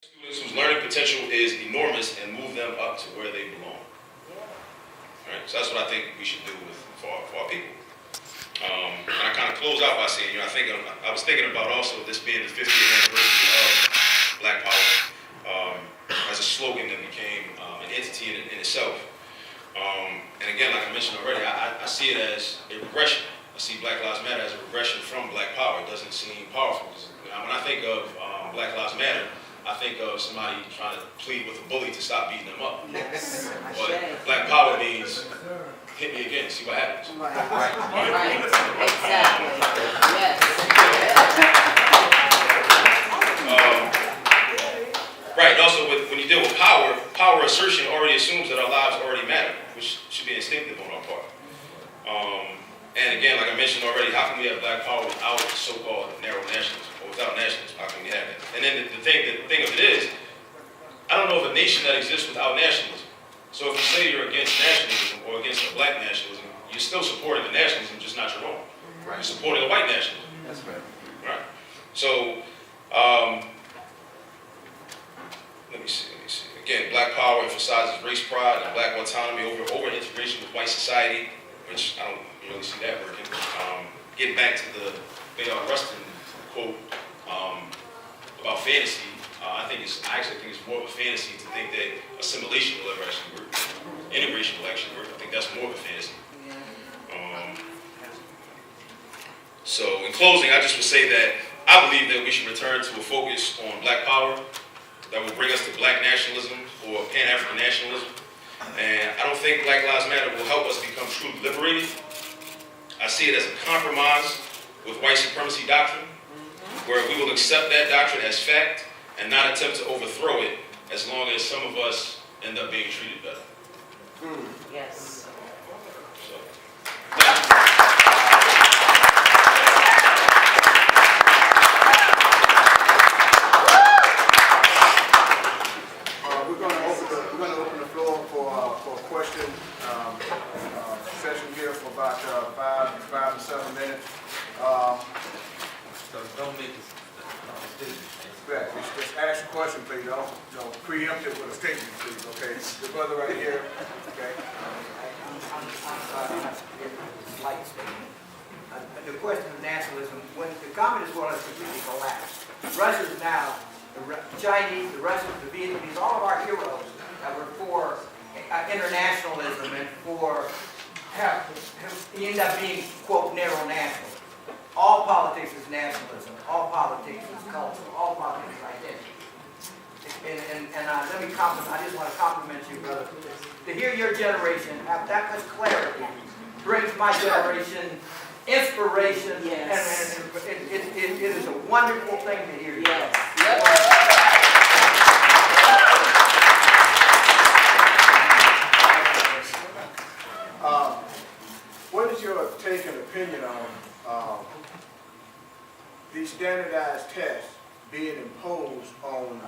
Students whose learning potential is enormous and move them up to where they belong. All right, so that's what I think we should do for our people. And I kind of close out by saying, I was thinking about also this being the 50th anniversary of Black Power as a slogan that became an entity in itself. And again, like I mentioned already, I see it as a regression. I see Black Lives Matter as a regression from Black Power. It doesn't seem powerful. When I think of Black Lives Matter, I think of somebody trying to plead with a bully to stop beating them up. Yes. But Black Power means hit me again, see what happens. Right. Exactly. Yes. Right. And also, when you deal with power assertion already assumes that our lives already matter, which should be instinctive on our part. And again, like I mentioned already, how can we have Black Power without so-called narrow nationalism, or without nationalism? How can we have that? And then the thing of it is, I don't know of a nation that exists without nationalism. So if you say you're against nationalism or against a black nationalism, you're still supporting the nationalism, just not your own. Right. You're supporting a white nationalism. That's right. Right. So, let me see. Again, Black Power emphasizes race pride and Black autonomy over integration with white society, which I don't really see that working. Getting back to the Bayard Rustin quote about fantasy, I actually think it's more of a fantasy to think that assimilation will ever actually work. Integration will actually work. I think that's more of a fantasy. So in closing, I just would say that I believe that we should return to a focus on Black Power that will bring us to Black nationalism or Pan-African nationalism. And I don't think Black Lives Matter will help us become truly liberated. I see it as a compromise with white supremacy doctrine, where we will accept that doctrine as fact and not attempt to overthrow it as long as some of us end up being treated better. Yes. So, thank you. We're going to open the floor for a question session here for about 5 to 7 minutes. So don't make this Just ask a question, please. Don't preempt it with a statement, please. Okay, the brother right here. Okay. Slight statement. The question of nationalism, when the communist world has completely collapsed, Russia's now, the Chinese, the Russians, the Vietnamese, all of our heroes that were for internationalism and for, end up being, quote, narrow national. All politics is nationalism. All politics is culture. All politics is identity. And let me compliment, I just want to compliment you, brother. To hear your generation have that much clarity brings my generation inspiration. Yes. And it is a wonderful thing to hear you. Yes. What is your take and opinion on these standardized tests being imposed on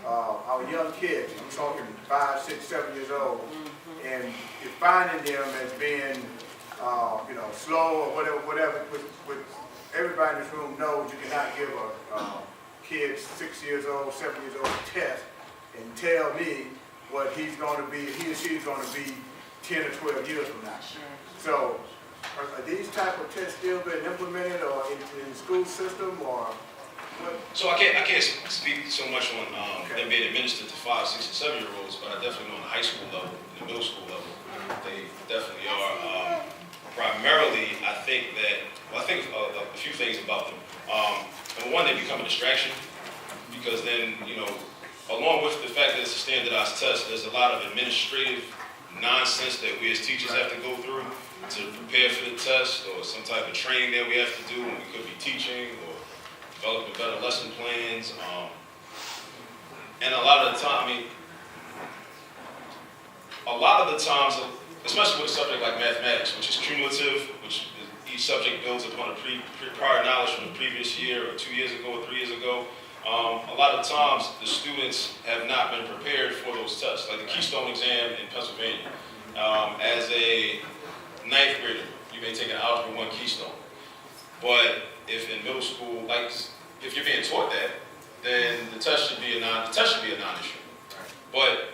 our young kids? I'm talking 5, 6, 7 years old, and defining them as being, slow or whatever. With everybody in this room knows you cannot give a kid 6 years old, 7 years old a test and tell me what he or she is going to be 10 or 12 years from now. So, are these type of tests still being implemented or in the school system or what? So I can't speak so much on them being administered to 5, 6, and 7-year-olds, but I definitely know on the high school level, the middle school level, they definitely are. Primarily, I think a few things about them. Number one, they become a distraction because then, along with the fact that it's a standardized test, there's a lot of administrative nonsense that we as teachers have to go through to prepare for the test, or some type of training that we have to do when we could be teaching or developing better lesson plans. And a lot of the times, especially with a subject like mathematics, which is cumulative, which each subject builds upon a prior knowledge from the previous year or 2 years ago or 3 years ago. A lot of times the students have not been prepared for those tests, like the Keystone exam in Pennsylvania. As a 9th grader, you may take an Algebra 1 Keystone. But if in middle school, if you're being taught that, then the test should be a non-issue. But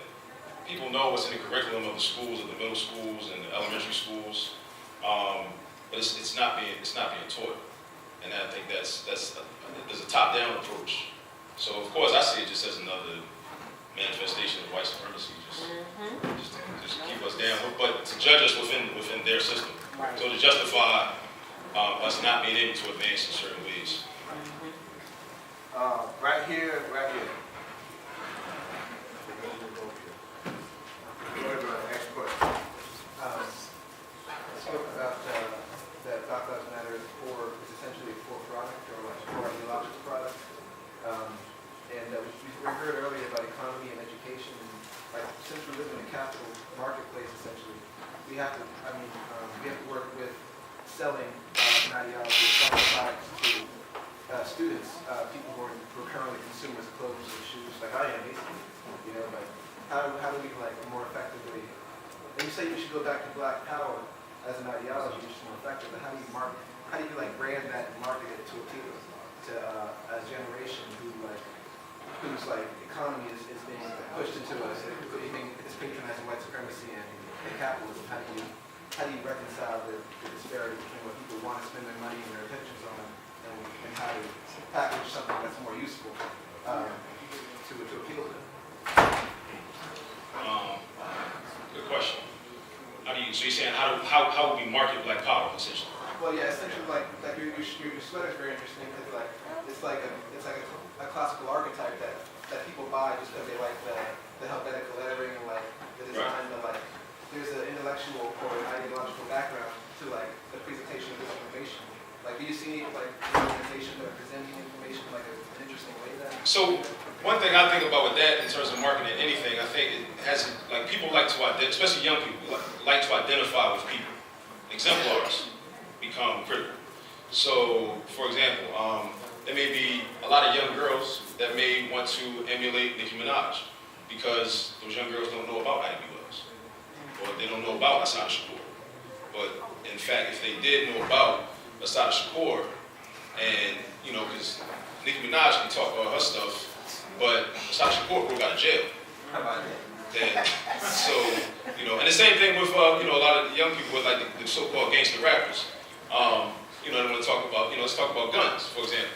people know what's in the curriculum of the schools, of the middle schools and the elementary schools, but it's not being taught. And I think there's a top-down approach. So of course I see it just as another manifestation of white supremacy, just to keep us down, but to judge us within their system. Right. So to justify us not being able to advance in certain ways. Right here. Go ahead, brother. Next question. I spoke about that Black Lives Matter is essentially a core product or like a core ideological product. We heard earlier about economy and education, and like since we live in a capital marketplace, essentially, we have to work with selling an ideology, selling products to students, people who are currently consumers of clothes and shoes, like I am, basically. You know, like how do we like more effectively? And you say we should go back to Black Power as an ideology, which is more effective. But how do you like brand that and market it to appeal to a generation whose economy is being pushed into us, it's patronizing white supremacy and capitalism? How do you reconcile the disparity between what people want to spend their money and their pensions on, and how to package something that's more useful to appeal to them? Good question. So you're saying how would we market Black Power essentially? Well, yeah, essentially, like your sweater is very interesting because it's like a classical archetype that people buy just because they like the helvetica lettering and like the design. Right. But like there's an intellectual or an ideological background to like the presentation of this information. Like, do you see like organizations that are presenting information like an interesting way? So one thing I think about with that in terms of marketing anything, I think it has like people like to identify, especially young people, like to identify with people. Exemplars become critical. So, for example, there may be a lot of young girls that may want to emulate Nicki Minaj because those young girls don't know about Ivy Wells, or they don't know about Asada Shakur. But in fact, if they did know about Asada Shakur, and because Nicki Minaj can talk about her stuff, but Asada Shakur broke out of jail. How about that? So, and the same thing with, a lot of the young people with like the so-called gangster rappers. They want to talk about, let's talk about guns, for example.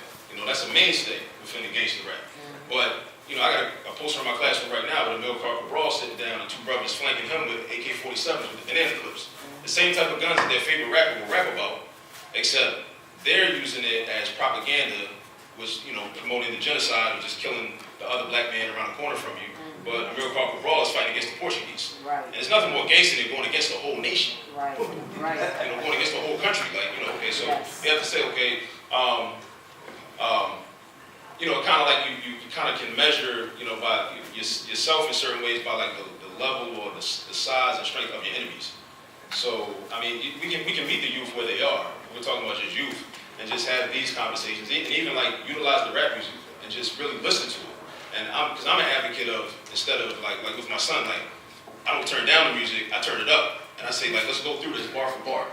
That's a mainstay within the gangster rap. But, I got a poster in my classroom right now with a middle car brawl sitting down and two brothers flanking him with AK-47s with the banana clips. The same type of guns that their favorite rapper will rap about, except they're using it as propaganda, which, promoting the genocide or just killing the other black man around the corner from you. But American Park Brawl is fighting against the Portuguese. Right. And there's nothing more gangster than going against the whole nation. Right. Going against the whole country. Okay, so you have to say, okay, kind of like you kind of can measure, by yourself in certain ways by like the level or the size and strength of your enemies. So, we can meet the youth where they are. We're talking about just youth and just have these conversations and even like utilize the rap music and just really listen to it. And because I'm an advocate of, instead of like with my son, like I don't turn down the music, I turn it up. And I say like, let's go through this bar for bar.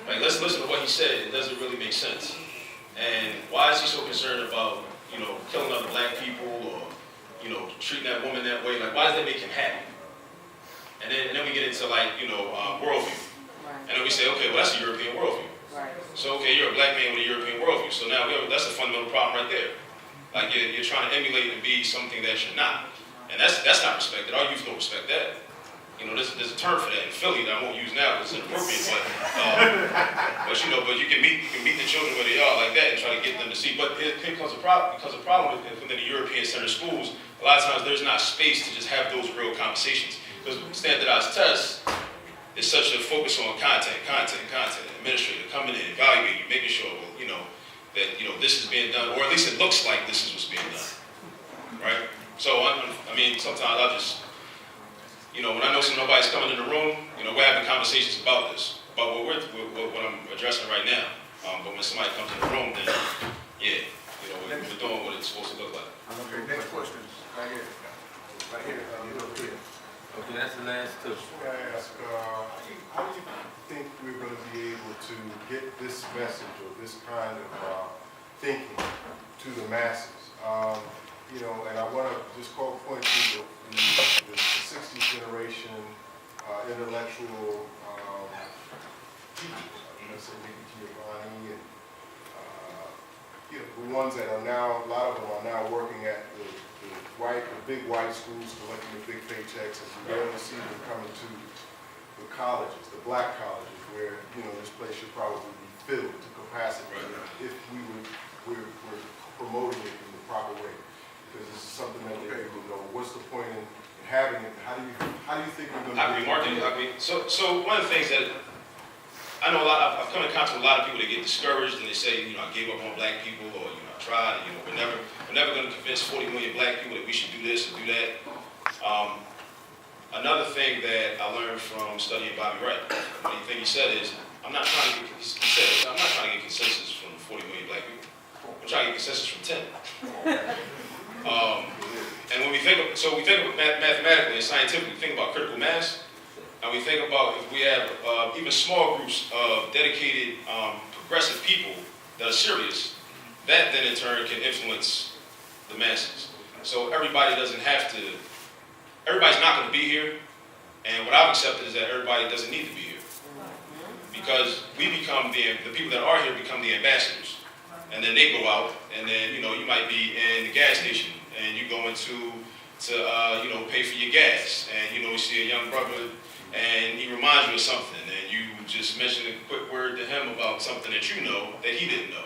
Like let's listen to what he said. It doesn't really make sense. And why is he so concerned about, killing other black people or, treating that woman that way? Like why does that make him happy? And then we get into like, worldview. Right. And then we say, okay, well that's a European worldview. Right. So okay, you're a black man with a European worldview. So now that's a fundamental problem right there. Like you're trying to emulate and be something that you're not. And that's not respected. Our youth don't respect that. There's a term for that in Philly that I won't use now because it's inappropriate, but you can meet the children where they are like that and try to get them to see. But here comes a problem, because a problem within the European-centered schools, a lot of times there's not space to just have those real conversations. Because standardized tests is such a focus on content. Administrator coming in, evaluating you, making sure, that this is being done, or at least it looks like this is what's being done, right? So sometimes I'll just, when I know nobody's coming in the room, we're having conversations about this, about what I'm addressing right now. But when somebody comes in the room, then yeah, we're doing what it's supposed to look like. Okay, next question, right here. Okay, that's the last two. I ask, how do you think we're going to be able to get this message or this kind of thinking to the masses? you know, and I want to just point to the 60s generation intellectual people. Let's say maybe Giovanni and you know, the ones that are now, a lot of them are now working at the big white schools, collecting the big paychecks, and we rarely see them coming to the colleges, the black colleges, where, you know, this place should probably be filled to capacity if we're promoting it in the proper way. Because this is something that they will know. What's the point in having it? How do you think we're going to I agree, Martin. I agree. So one of the things that I know I've come in contact with a lot of people that get discouraged and they say, you know, I gave up on black people, or, you know, I tried, and, you know, we're never going to convince 40 million black people that we should do this or do that. Another thing that I learned from studying Bobby Wright, one thing he said is, I'm not trying to get consensus from 40 million black people. I'm trying to get consensus from 10. And when we think of mathematically and scientifically, we think about critical mass. And we think about if we have even small groups of dedicated, progressive people that are serious, that then in turn can influence the masses. So everybody's not going to be here. And what I've accepted is that everybody doesn't need to be here. Because we become the people that are here become the ambassadors. And then they go out, and then, you know, you might be in the gas station, and you go into you know, pay for your gas. And, you know, you see a young brother, and he reminds you of something, and you just mention a quick word to him about something that you know that he didn't know.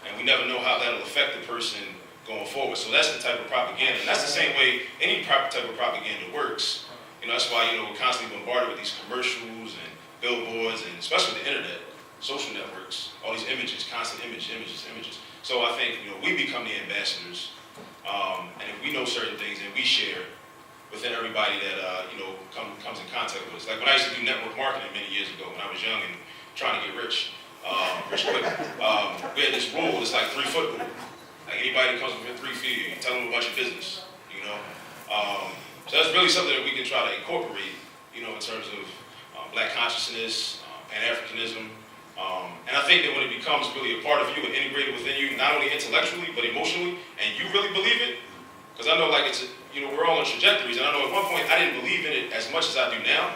And we never know how that'll affect the person going forward. So that's the type of propaganda. And that's the same way any type of propaganda works. You know, that's why, you know, we're constantly bombarded with these commercials and billboards, and especially the internet, social networks, all these images, constant images. So I think, you know, we become the ambassadors. And if we know certain things and we share within everybody that, you know, comes in contact with us. Like when I used to do network marketing many years ago when I was young and trying to get rich quick, we had this rule, it's like 3-foot rule. Like anybody that comes within 3 feet, you tell them about your business, you know. So that's really something that we can try to incorporate, you know, in terms of black consciousness, Pan-Africanism. And I think that when it becomes really a part of you and integrated within you, not only intellectually, but emotionally, and you really believe it, because I know, like, you know, we're all on trajectories, and I know at one point I didn't believe in it as much as I do now,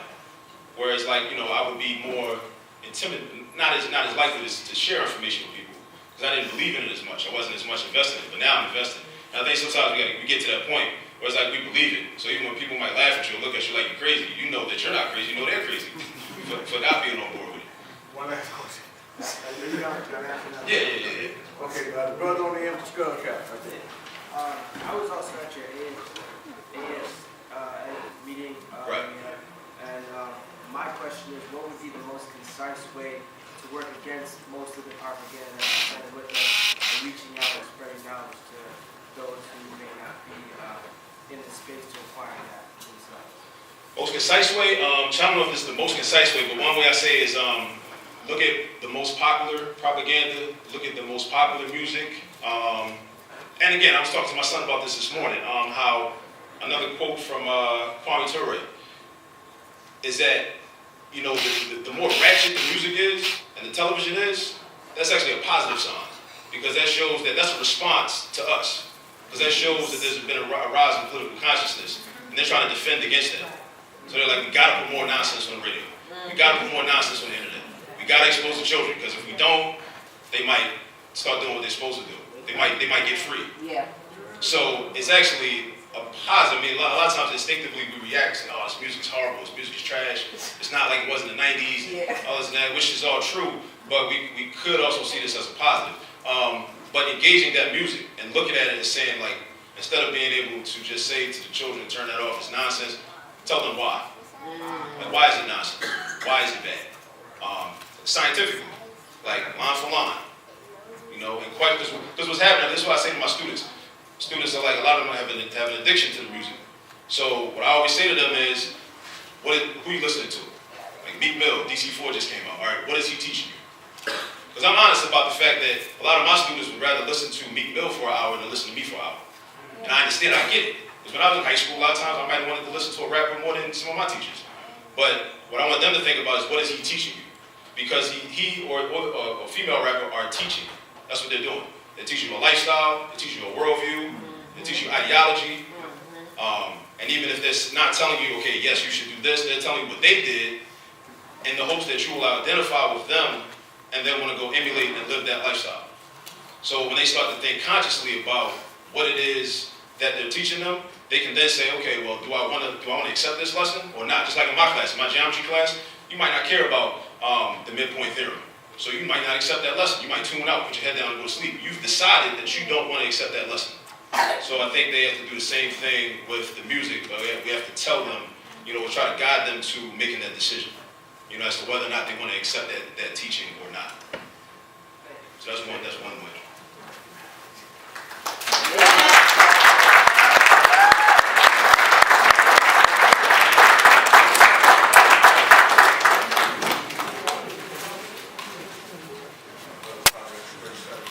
whereas, like, you know, I would be more intimidated, not as likely to share information with people, because I didn't believe in it as much. I wasn't as much invested in it, but now I'm invested. And I think sometimes we get to that point where it's like we believe it. So even when people might laugh at you or look at you like you're crazy, you know that you're not crazy, you know they're crazy for not being on board with it. One last question. Yeah. Okay, the brother on the empty skull cap. I was also at your AS meeting, Right. and my question is, what would be the most concise way to work against most of the propaganda that's presented with us and reaching out and spreading knowledge to those who may not be in the space to acquire that themselves? Most concise way, I don't know if this is the most concise way, but one way I say is look at the most popular propaganda, look at the most popular music. And again, I was talking to my son about this morning, how another quote from Kwame Ture is that, you know, the more ratchet the music is and the television is, that's actually a positive sign, because that shows that that's a response to us, because that shows that there's been a rise in political consciousness, and they're trying to defend against that. So they're like, we gotta put more nonsense on the radio. We gotta put more nonsense on the internet. We gotta expose the children, because if we don't, they might start doing what they're supposed to do. They might get free. Yeah. So it's actually a positive. I mean, a lot of times instinctively we react and say, oh, this music's horrible, this music is trash. It's not like it was in the 90s, all this and that, which is all true, but we could also see this as a positive. But engaging that music and looking at it and saying, like, instead of being able to just say to the children, turn that off, it's nonsense, tell them why. Like, why is it nonsense? Why is it bad? Scientifically, like line for line. You know, and quite, because what's happening, this is what I say to my students. Students are like, a lot of them have an addiction to the music. So what I always say to them is, who are you listening to? Like Meek Mill, DC4 just came out. All right, what is he teaching you? Because I'm honest about the fact that a lot of my students would rather listen to Meek Mill for an hour than listen to me for an hour. And I understand, I get it. Because when I was in high school, a lot of times I might have wanted to listen to a rapper more than some of my teachers. But what I want them to think about is, what is he teaching you? Because he or a female rapper are teaching. That's what they're doing. They're teaching you a lifestyle, they're teaching you a worldview, They teach you ideology. And even if they're not telling you, okay, yes, you should do this, they're telling you what they did in the hopes that you will identify with them and then want to go emulate and live that lifestyle. So when they start to think consciously about what it is that they're teaching them, they can then say, okay, well, do I want to accept this lesson or not? Just like in my class, in my geometry class, you might not care about the midpoint theorem. So you might not accept that lesson. You might tune out, put your head down and go to sleep. You've decided that you don't want to accept that lesson. So I think they have to do the same thing with the music, but we have to tell them, we'll try to guide them to making that decision, as to whether or not they want to accept that teaching or not. So that's one way.